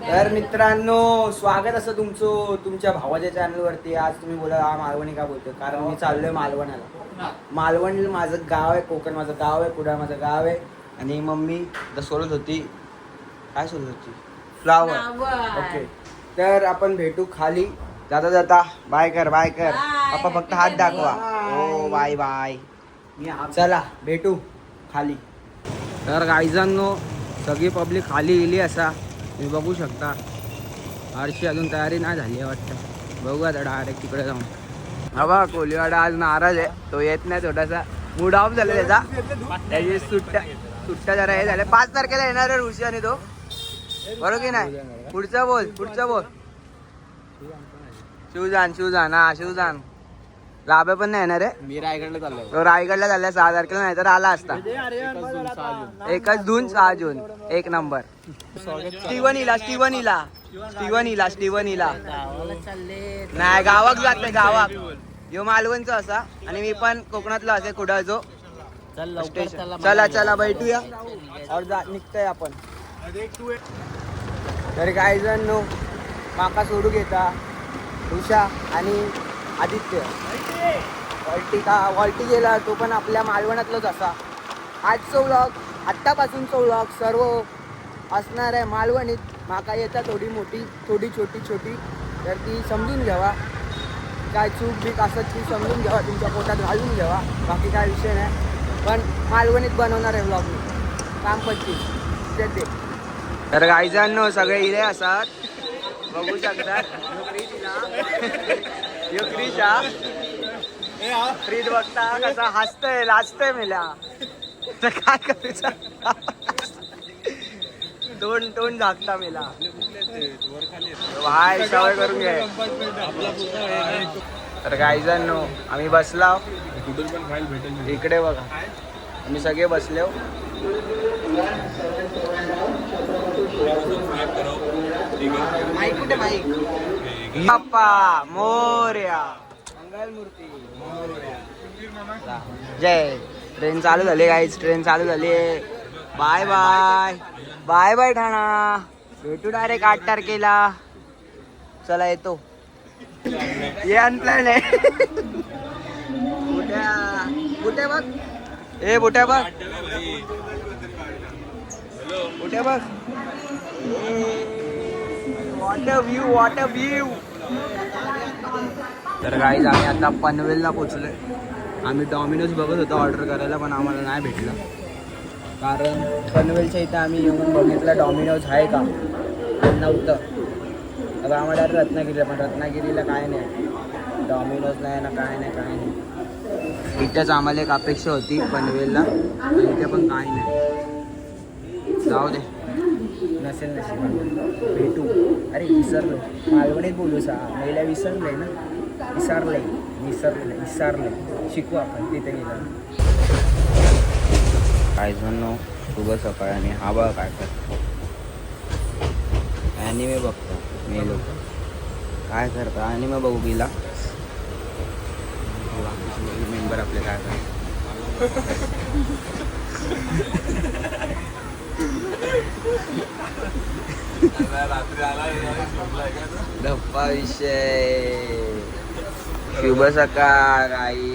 तर मित्रांनो, स्वागत असं तुमचं तुमच्या भावाच्या चॅनलवरती. आज तुम्ही बोला हा मालवणी का बोलतो, कारण मी चाललोय मालवणाला. मालवण माझं गाव आहे, कोकण माझं गाव आहे, कुडाळ माझं गाव आहे. आणि मम्मी तर सोडत होती, काय सोडत होती? फ्लावर. ओके, तर आपण भेटू खाली जाता जाता. बाय कर, बाय कर. पप्पा फक्त हात दाखवा. हो, बाय बाय. चला भेटू खाली. तर गाईजांनो, सगळी पब्लिक खाली गेली असा तुम्ही बघू शकता. हरशी अजून तयारी नाही झाली आहे वाटतं. बघू आता डायरेक्ट तिकडे जाऊन. हा बा, कोलीवाडा आज नाराज आहे, तो येत नाही. थोडासा मूड ऑफ झाला त्याचा. त्याची सुट्ट्या जरा हे झाल्या. 5 तारखेला येणार आहे ऋषी आणि तो, बरोबर की नाही? पुढचं बोल. शिवजान हा शिवजान. लाभे पण नाही येणार आहे. मी रायगडला चाललोय. तो रायगडला झाला 6 तारखेला, नाही तर आला असता. 1 जून 6 जून 1 नंबर. स्टीवन इला नाही, गावात जात नाही. गावात यो मालवणचा असा आणि मी पण कोकणातला असे कुडाळचो. चला भेटूया और निघतोय आपण. तर काही जण माका सोडू घेता उषा आणि आदित्य. वॉल्टी गेला तो पण आपल्या मालवणातलाच असा. आजचा व्लॉग, आत्तापासूनचा व्लॉग सर्व असणार आहे मालवणीत. माका येता थोडी मोठी, थोडी छोटी, तर ती समजून घ्यावा. काय चूक बीक असत ती समजून घ्यावा, तुमच्या पोटात घालून घ्यावा. बाकी काय विषय नाही, पण मालवणीत बनवणार आहे व्लॉग मी. काम पडतील ते. तर गाईजांनो, सगळे इले असतात, बघू शकतात. यो क्रिशा फ्रीज बघता कसा हसतय, लाजतय मेला. तर काय करायचं, तोंड झाकता मेला. हाय, सवय करून घे. तर गाईजांनो, आम्ही बसलाव इकडे बघा. आम्ही सगळे बसलो. माईक कुठे? माईक बाप्पा मोरया, मंगलमूर्ती मोरया. जय. ट्रेन चालू झाली गाईज, ट्रेन चालू झाली. बाय बाय ठाणा. भेटू डायरेक्ट 8 तारखेला. चला येतो. ये अनप्लॅन आहे. बुट्या बघ, ए बुट्या बघ, बुट्या बघ. What a view. तर गाईज, आम्ही आता पनवेलला पोचलोय. आम्ही डॉमिनोज बघत होतो ऑर्डर करायला, पण आम्हाला नाही भेटलं. कारण पनवेलच्या इथं आम्ही येऊन बघितलं डॉमिनोज आहे का, नव्हतं. आता आम्हाला रत्नागिरीला, पण रत्नागिरीला काय नाही, डॉमिनोज नाही ना, काय नाही. इथंच आम्हाला एक अपेक्षा होती पनवेलला, इथे पण काय नाही. जाऊ दे, नसेल भेटू. अरे विसरलो, मालवणीत बोलू सा महिला. विसरले ना, विसरले. शिकू आपण तिथे गेलं. काय जण शुभ सकाळ. आणि हा बघा काय करतो, ॲनिमे बघतो. मी लोक काय करतो, ॲनिमे बघू गेला. मेंबर आपले काय करतात. गप्पा विषय. शुभ सकाळ आई.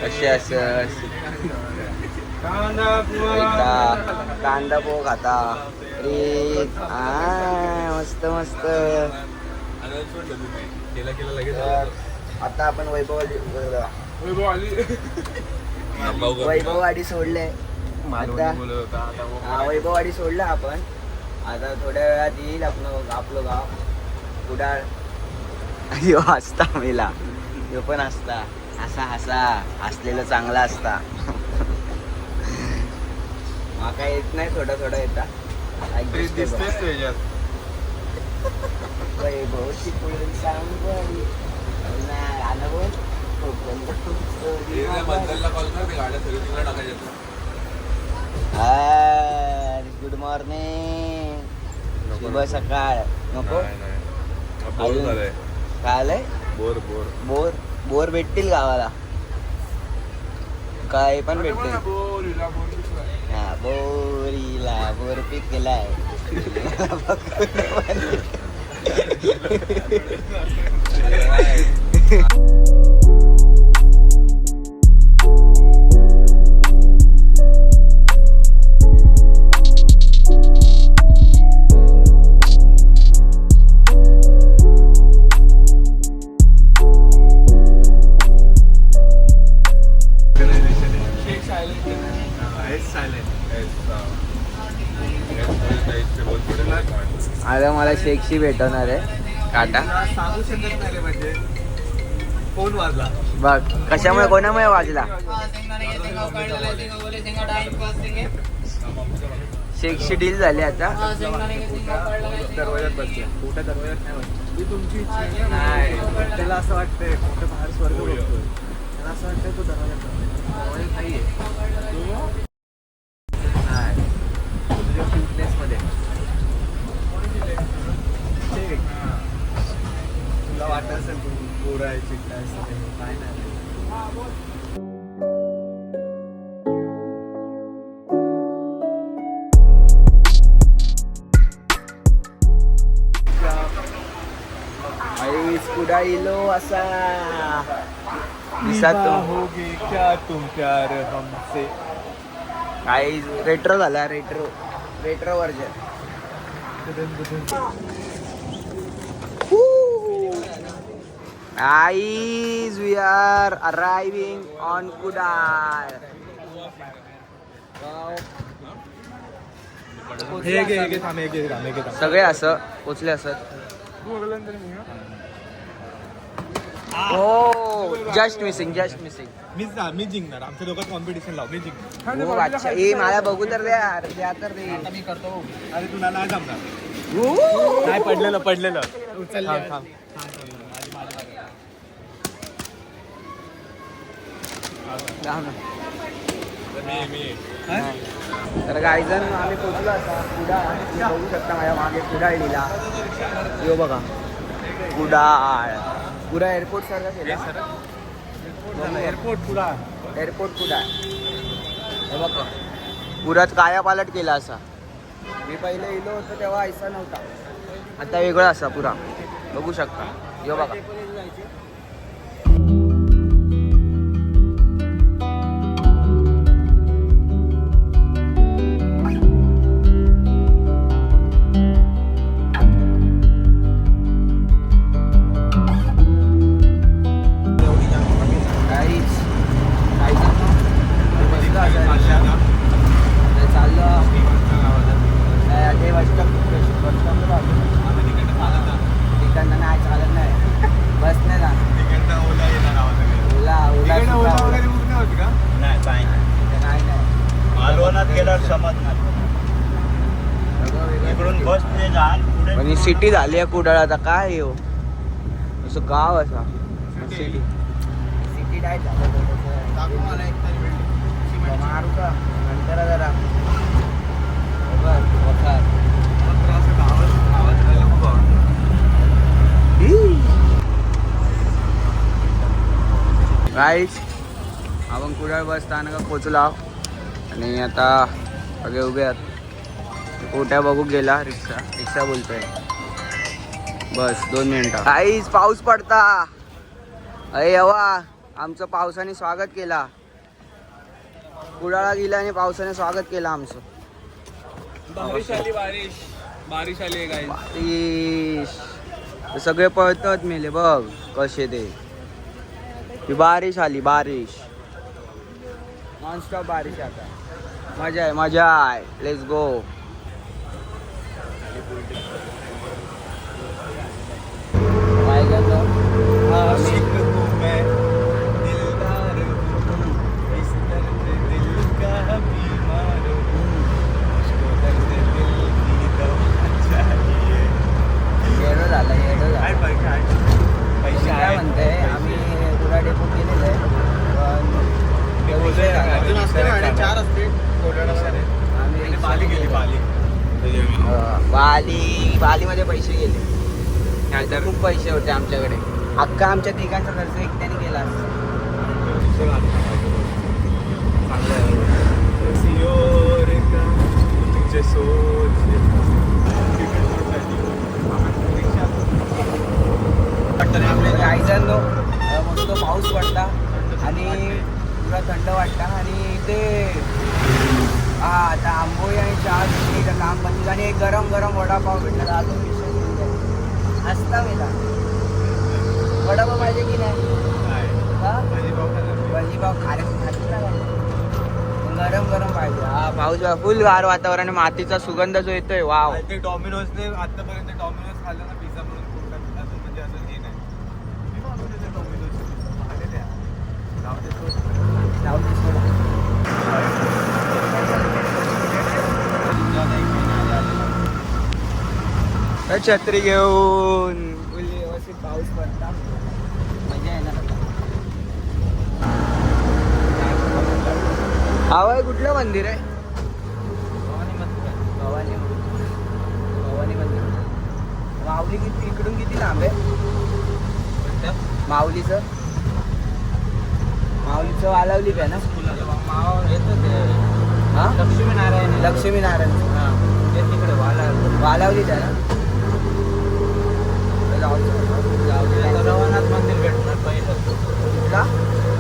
कसे असस? कांदा पोह खाता. मस्त. आता आपण वैभववाडी सोडले. वैभववाडी सोडला आपण. आता थोड्या वेळात येईल आपलं गाव कुडाळ. यो हसता मेला, यो पण हसता. हसा हसलेलं चांगला असता. माका येत नाही, थोडा येता. वैभवची पुढे सांगली. गुड मॉर्निंग, शुभ सकाळ. नको काय बोर भेटतील गावाला. काय पण भेटते. हा बोरीला बोर पीक केलाय. आता मला शेकशी भेटवणार आहे काटा. सांगू शकत नाही रे, म्हणजे फोन वाजला बघ कशामुळे कोणामुळे वाजला. शेकशी डील झाली आता. दरवाज्यात बसले, मोठ्या दरवाज्यात नाही बसले. ही तुमची इच्छा आहे नाही. त्याला असं वाटतंय मोठं बाहेर स्वर्ग बघतोय. त्याला असं वाटतंय तो दरवाज्यात नाहीये. नाही तुझ्या क्यूटनेस मध्ये तुला वाटत असेल तू गोरा आहे, चिट्टा आहे, काय नाही. कुडा इलो असा दिसत होगे क्या तुम प्यार हमसे. काही रेट्रो झाला. Retro version. Guys, we are arriving on Kudal. सगळे असं पोचले असत. हो जस्ट मिसिंग. मी जिंकणार. आमच्या दोघात कॉम्पिटिशन लाव. मी जिंकणार. हो अच्छा. ए मला बघू तर द्या तर दे. मी करतो. अरे तुला नाही जमणार. नाही पडलेलं तर गायजन आम्ही पोचलो आता कुडाळ. बघू शकता माझ्या मागे कुडाळ लिहिला. यो बघा कुडाळ. पुरा एअरपोर्ट सारखा केला. एअरपोर्ट कुडाळ. हे बघा पुरात काया पालट केला असा. मी पहिले इलो होतो तेव्हा ऐसा नव्हता. आता वेगळा असा पुरा बघू शकता. यो बघा सिटी झाली आहे कुडाळ. आता काय येऊ असं गाव असा सिटी डाय मारू का नंतर जरा गाईज आपण कुडाळ बस स्थानकात पोचला आणि आता सगळे उभे आहेत. कोट्या बघू गेला. रिक्षा बोलतोय. बस 2 मिनिटं. काहीच पाऊस पडता. अरे यवा आमचं पावसाने स्वागत केला. कुडाळा गेला आणि पावसाने स्वागत केलं आमचं. बारिश आली काय. बारिश सगळे पळतात मेले बघ कसे ते. बारिश आली. नॉनस्टॉप बारिश. आता मजा आहे. Let's go. काय म्हणते आम्ही पुरा डेपो केलेलं आहे. बालीमध्ये पैसे गेले. खूप पैसे होते आमच्याकडे. अख्खा आमच्या तिघांचा खर्च एकट्याने केला. गायजांनो मस्त पाऊस पडता आणि पुरा थंड वाटता आणि ते हा आता आंबोळी आणि चहा घेतली काम बंद आणि एक गरम गरम वडापाव भेटला अजून विषय हसता मेला वडापाव पाहिजे की नाही भाजीपाव गरम गरम पाहिजे हा पाऊस फुल गार वातावरण मातीचा सुगंध जो येतोय वाव ते डॉमिनोजने आतापर्यंत डॉमिनोज खाल्लं ना पिझ्झा म्हणून पोटात असं म्हणजे असं हे नाही मी मागवले ते डॉमिनोज आले त्या जाऊ दे सोडा. छत्री घेऊन फुल व्यवस्थित पाऊस पडता मजा येणार आता. हवं कुठलं मंदिर आहे भवानी भवानी मंदिर. माऊली किती इकडून किती लांब आहे माऊलीचं वालावली काय ना हा लक्ष्मीनारायण तिकडे वालावली आहे ना. रवळनाथ मंदिर भेटणार पहिलं कुठला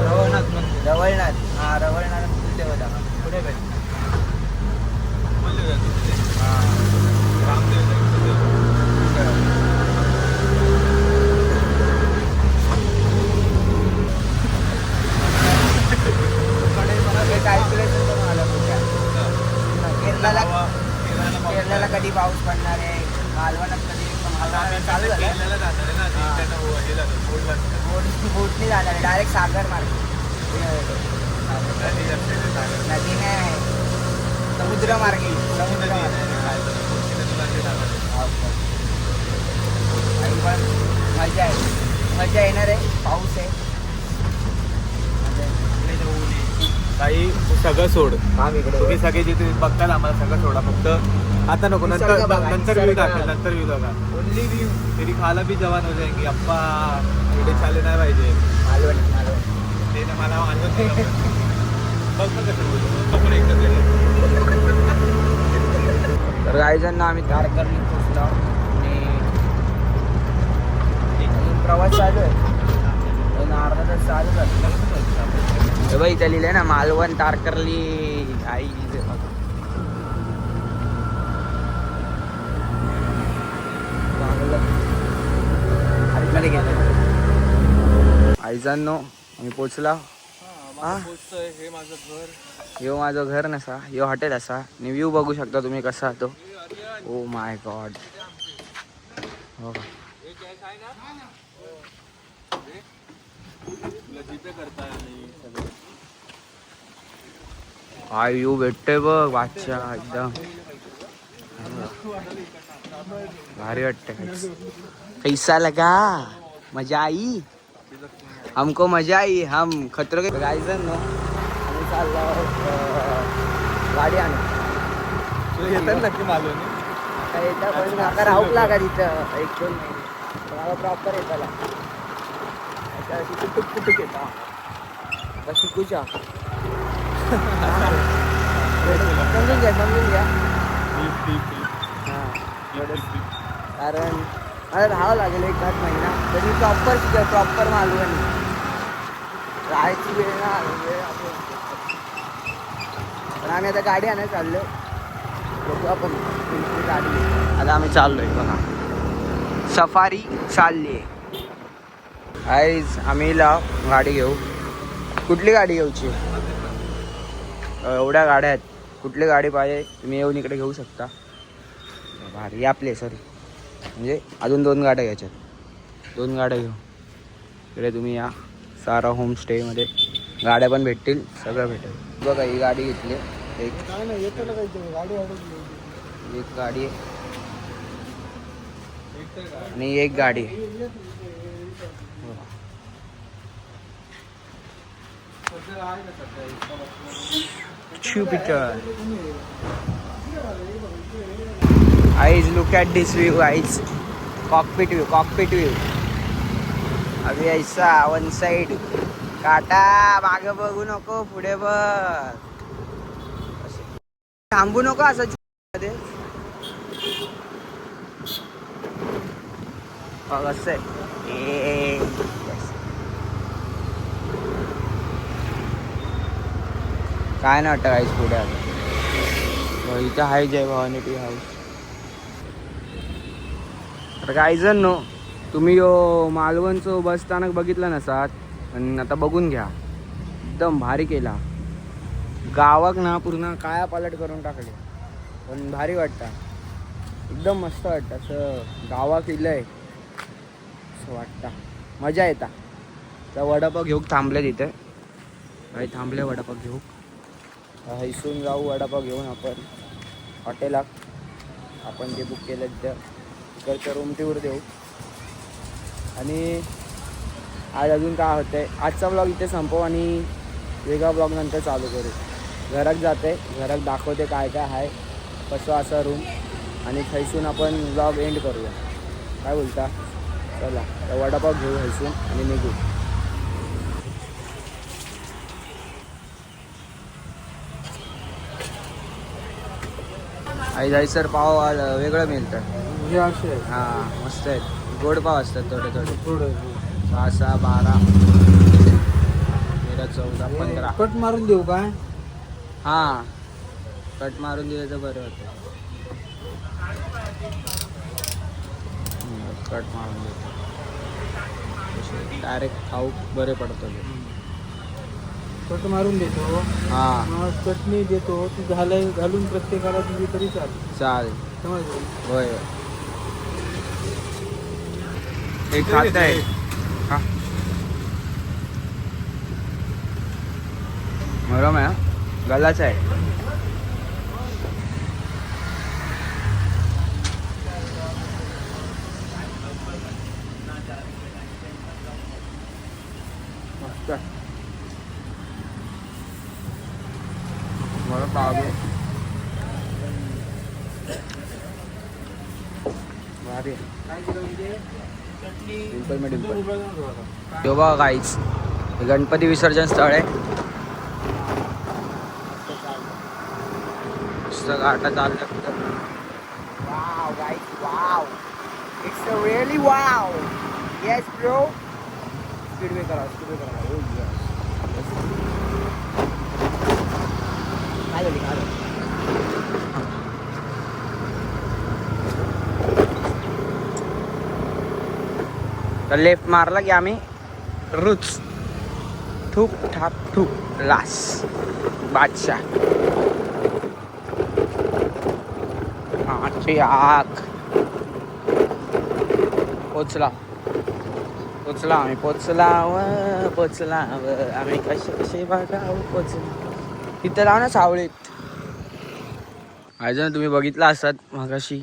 रवळनाथ मंदिर रवळनाथ हा रवळनाथ देवता पुढे भेटणार कॅल्क्युलेशन करून आलं केरळला कधी पाऊस पडणार आहे मालवणात कधी चालू झालं बोटनी जाणार आहे डायरेक्ट सागर मार्ग नदी नाही समुद्र मार्गे पण मजा येणार आहे पाऊस आहे काही सगळं सोड तुम्ही सगळे जिथे बघताल आम्हाला सगळं सोडा फक्त आता नको नंतर व्ह्यू टाकेल नंतर व्ह्यू बघा ओनली व्ह्यू तरी खाला भी जवान हो जाएंगे अप्पा एवढे चाले नाही पाहिजे ते ना मला मालवण बघ कसं बोलतो पण एकदा तर काही जण आम्ही तारकर्ली पोचलो आणि प्रवास चालू आहे अर्धा तास चालू झालं बाई त्या लिहिलंय ना मालवण तारकर्ली आई आईजांनो आम्ही पोचला हे माझं घर यो माझं घर नसा यो हॉटेल असा आणि व्ह्यू बघू शकता तुम्ही कसा तो ओ माय गॉड हो का काय व्ह्यू भेटतोय बघ वाचा एकदम भारी वाटतंय कैसा लगा मजा आई हमको मजा आई हम खतरों के गायजन नो आम्ही चाललो गाडी आणू येतात नक्की मालवण आता येतं पण आता राहूक लागा तिथं 1-2 महिने मला प्रॉपर येताला तिथे टुकटुक येता आता शिकूच्या समजून घ्या कारण मला राहावं लागेल 1-8 महिना तरी प्रॉपर मालवण राहायची वेळ ना वेळ पण आम्ही आता गाडी आणायला चाललो बघू आपण गाडी आता आम्ही चाललोय बघा सफारी चालली आईज आम्ही गाडी घेऊ कुठली गाडी घेऊची एवढ्या गाड्या आहेत कुठली गाडी पाहिजे तुम्ही येऊन इकडे घेऊ शकता भारी आपले सॉरी म्हणजे अजून 2 गाड्या घ्यायच्यात 2 गाड्या घेऊ इकडे तुम्ही या सारा होमस्टेमध्ये गाड्या पण भेटतील सगळं भेटेल बघा ही गाडी घेतली एक गाडी आहे आणि एक गाडी आहे Jupiter. Guys, look at this view, guys. Cockpit view. अभी ऐसा वन साइड काटा मागे बघू नको पुढे बघ थांबू नको असं मध्ये बघ असं काय नाही वाटतं काहीच पुढे आता. इथं आहे जय भवानी टी हाऊस. तर काही जण नो तुम्ही मालवणचं बस स्थानक बघितलं नसात पण आता बघून घ्या. एकदम भारी केला. गावाक ना पूर्ण काया पालट करून टाकले पण भारी वाटतं. एकदम मस्त वाटतं असं गावात इलंय असं वाटतं. मजा येता. तर वडापाव घेऊ थांबले तिथे. काही थांबले वडापाव घेऊ. हैसून जाऊ वडापाव घेऊन आपण हॉटेलात आपण जे बुक केलं तिथं तिकडच्या रूम टूर देऊ. आणि आज अजून काय होतंय आजचा ब्लॉग इथे संपव आणि वेगळा ब्लॉग नंतर चालू करू. घरात जाते घरात दाखवते काय काय आहे कसं असा रूम आणि थैसून आपण ब्लॉग एंड करूया. काय बोलता? चला तर वडापाव घेऊ हैसून आणि निघू. आई जायसर पाव वेगळं मिळतं. हां मस्त आहेत. गोड पाव असतात थोडे थोडे. 6, 6, 12, 13, 14, 15. कट मारून देऊ काय? हां कट मारून दिलं तर बरं होतं. कट मारून देतो डायरेक्ट खाऊ बरे पडतो. कट मारून देतो. हां मग चटणी देतो ती घालून प्रत्येकाला दिली तरी चालेल. चालेल. समजलं? होय हे खात आहे. हां गरम आहे गलाच आहे. मस्त मला पाव भारी डिंपल में डिंपल. यो बघा गाईच हे गणपती विसर्जन स्थळ आहे. पुस्तक आटा चाललं. Wow guys wow it's a really wow. Yes bro. Speed करा. Oh yes. काय झाली काय झाली? तर लेफ्ट मारला की आम्ही रुच ठूक ठाक ठूक लास बादशाह आठची आग पोचला आम्ही पोचला आम्ही कसे बघावं पोचला. तिथं लाव ना सावळीत. आज तुम्ही बघितला असतात मगाशी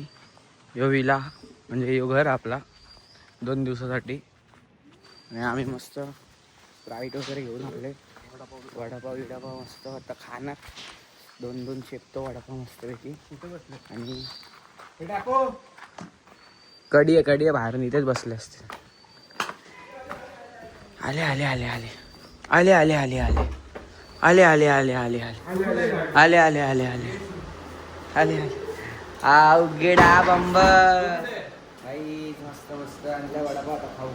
यो विला म्हणजे यो घर आपला 2 दिवसासाठी. आणि आम्ही मस्त स्प्राईट वगैरे घेऊन आपले वडापाव मस्त आता खाणार. 2 शेकतो वडापाव मस्तपैकी. आणि कडी आहे बाहेर इथेच बसले असते. आले गेडा बंब भाई मस्त आणला वडापाव आता खाऊ.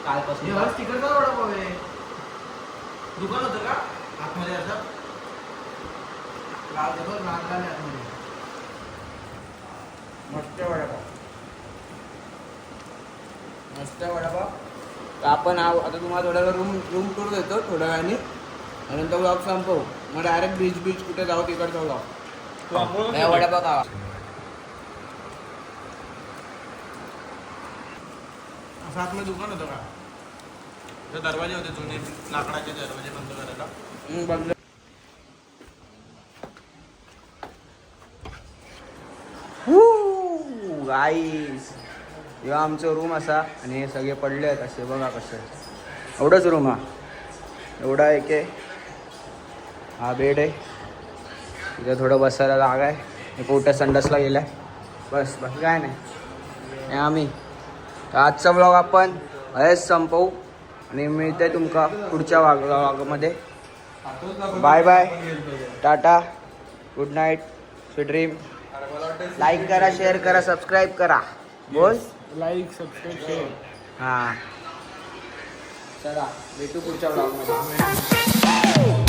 कालपासून वडापाव आहे. दुकान होतं का आतमध्ये असं मस्त वडापाव. तर आपण आता तुम्हाला थोड्या वेळ रूम टूर देतो थोड्या वेळाने आणि नंतर ब्लॉग संपवू. मग डायरेक्ट बीच कुठे जाऊ तिकडचा ब्लॉग. वडापाव खावा. असं आतमध्ये दुकान होतं का? दरवाजे होते जुने लाकडाचे दरवाजे बंद करायला. बंद. गाईस हे आमचं रूम असा आणि हे सगळे पडले आहेत असे बघा कसं. एवढंच रूम हा एवढा एक आहे. हा बेड आहे. इथं थोडं बसायला जागा आहे. हे पोट्या संडासला गेला आहे. बस बाकी काय नाही. हे आम्ही तर आजचा ब्लॉग आपण हेच संपवू आणि मिळते तुमका पुढच्या व्लॉगमध्ये. Bye bye tata good night sweet dream. Like करा शेअर करा सबस्क्राईब करा. बोल लाईक सबस्क्राईब शेअर. हां चला भेटू पुढच्या ब्लॉगमध्ये. आहे